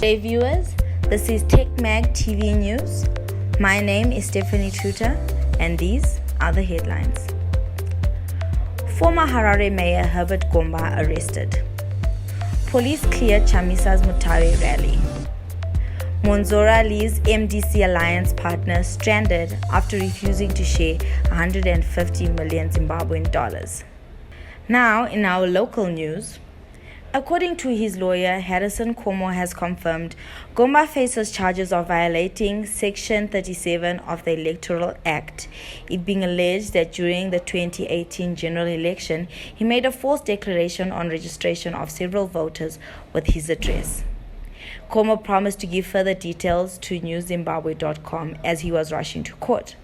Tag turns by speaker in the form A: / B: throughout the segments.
A: Hey viewers, this is TechMag TV News. My name is Stephanie Tuta, and these are the headlines. Former Harare Mayor Herbert Gomba arrested. Police clear CCC Mutare Rally. Monzora leaves MDC Alliance partner stranded after refusing to share 150 million Zimbabwean dollars. Now, in our local news, according to his lawyer, Harrison Como has confirmed Gomba faces charges of violating Section 37 of the Electoral Act, it being alleged that during the 2018 general election, he made a false declaration on registration of several voters with his address. Como promised to give further details to newszimbabwe.com as he was rushing to court.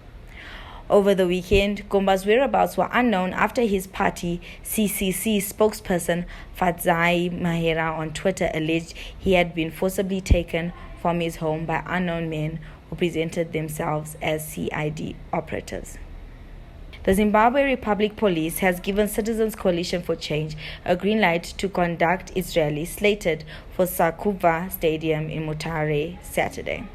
A: Over the weekend, Gomba's whereabouts were unknown after his party CCC spokesperson Fadzai Mahera on Twitter alleged he had been forcibly taken from his home by unknown men who presented themselves as CID operatives. The Zimbabwe Republic Police has given Citizens Coalition for Change a green light to conduct its rally slated for Sakuva Stadium in Mutare Saturday.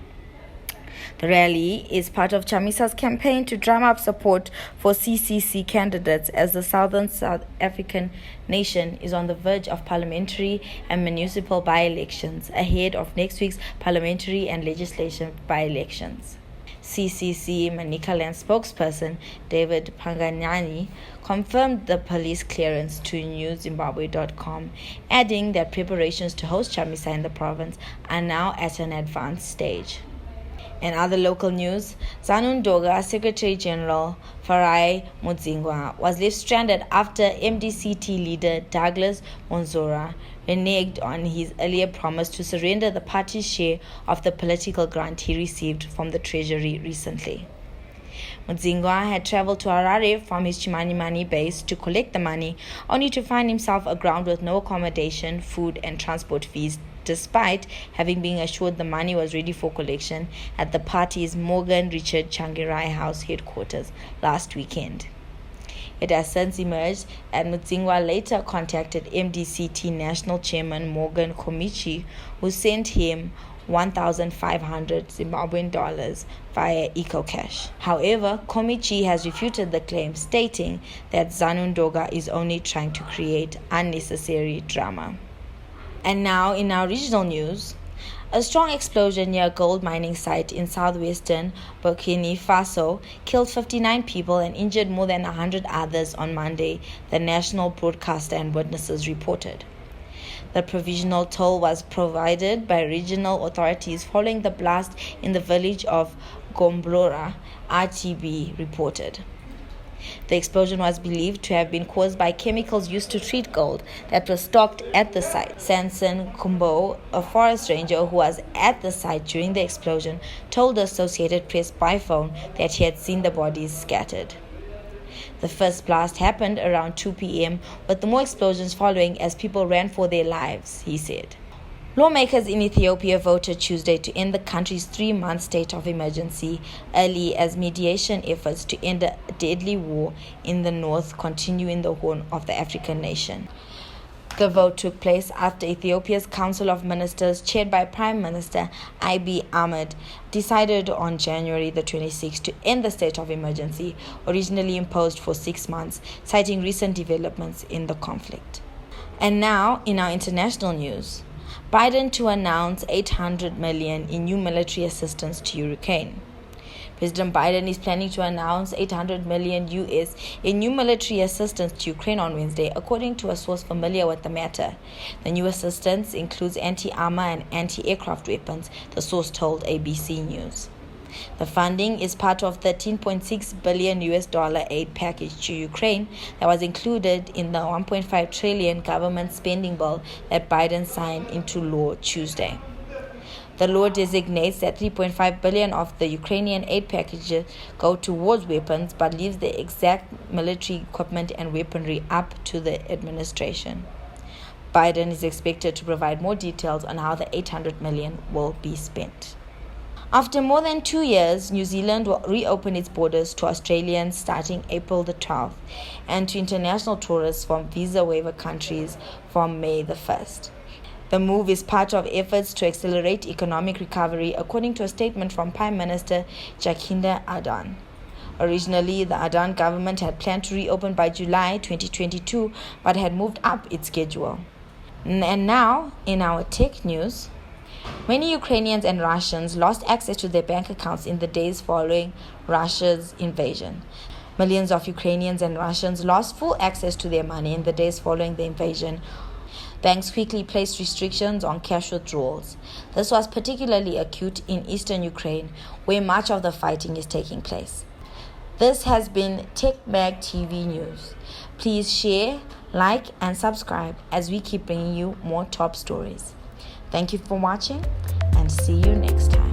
A: The rally is part of CHAMISA's campaign to drum up support for CCC candidates as the southern South African nation is on the verge of parliamentary and municipal by-elections ahead of next week's parliamentary and legislative by-elections. CCC Manicaland spokesperson David Panganyani confirmed the police clearance to newszimbabwe.com, adding that preparations to host CHAMISA in the province are now at an advanced stage. In other local news, ZANU Ndoga Secretary General Farai Mudzingwa was left stranded after MDCT leader Douglas Monzora reneged on his earlier promise to surrender the party's share of the political grant he received from the treasury recently. Mudzingwa had traveled to Harare from his Chimanimani base to collect the money, only to find himself aground with no accommodation, food and transport fees, despite having been assured the money was ready for collection at the party's Morgan Richard Changirai House headquarters last weekend. It has since emerged that Mudzingwa later contacted MDCT National Chairman Morgan Komichi, who sent him 1,500 Zimbabwean dollars via EcoCash. However, Komichi has refuted the claim, stating that ZANU Ndoga is only trying to create unnecessary drama. And now, in our regional news, a strong explosion near a gold mining site in southwestern Burkina Faso killed 59 people and injured more than 100 others on Monday, the national broadcaster and witnesses reported. The provisional toll was provided by regional authorities following the blast in the village of Gomblora, RTB reported. The explosion was believed to have been caused by chemicals used to treat gold that were stocked at the site. Sanson Kumbo, a forest ranger who was at the site during the explosion, told the Associated Press by phone that he had seen the bodies scattered. The first blast happened around 2 p.m., with more explosions following as people ran for their lives, he said. Lawmakers in Ethiopia voted Tuesday to end the country's 3-month state of emergency early as mediation efforts to end a deadly war in the north continue in the Horn of the African nation. The vote took place after Ethiopia's Council of Ministers, chaired by Prime Minister Abiy Ahmed, decided on January the 26th to end the state of emergency, originally imposed for 6 months, citing recent developments in the conflict. And now, in our international news, Biden to announce $800 million in new military assistance to Ukraine. President Biden is planning to announce $800 million US in new military assistance to Ukraine on Wednesday, according to a source familiar with the matter. The new assistance includes anti-armor and anti-aircraft weapons, the source told ABC News. The funding is part of $13.6 billion aid package to Ukraine that was included in the $1.5 trillion government spending bill that Biden signed into law Tuesday. The law designates that $3.5 billion of the Ukrainian aid packages go towards weapons, but leaves the exact military equipment and weaponry up to the administration. Biden is expected to provide more details on how the $800 million will be spent. After more than 2 years, New Zealand will reopen its borders to Australians starting April the 12th and to international tourists from visa waiver countries from May the 1st. The move is part of efforts to accelerate economic recovery, according to a statement from Prime Minister Jacinda Ardern. Originally, the Ardern government had planned to reopen by July 2022, but had moved up its schedule. And now, in our tech news, many Ukrainians and Russians lost access to their bank accounts in the days following Russia's invasion. Millions of Ukrainians and Russians lost full access to their money in the days following the invasion. Banks quickly placed restrictions on cash withdrawals. This was particularly acute in eastern Ukraine, where much of the fighting is taking place. This has been TechMag TV News. Please share, like, and subscribe as we keep bringing you more top stories. Thank you for watching, and see you next time.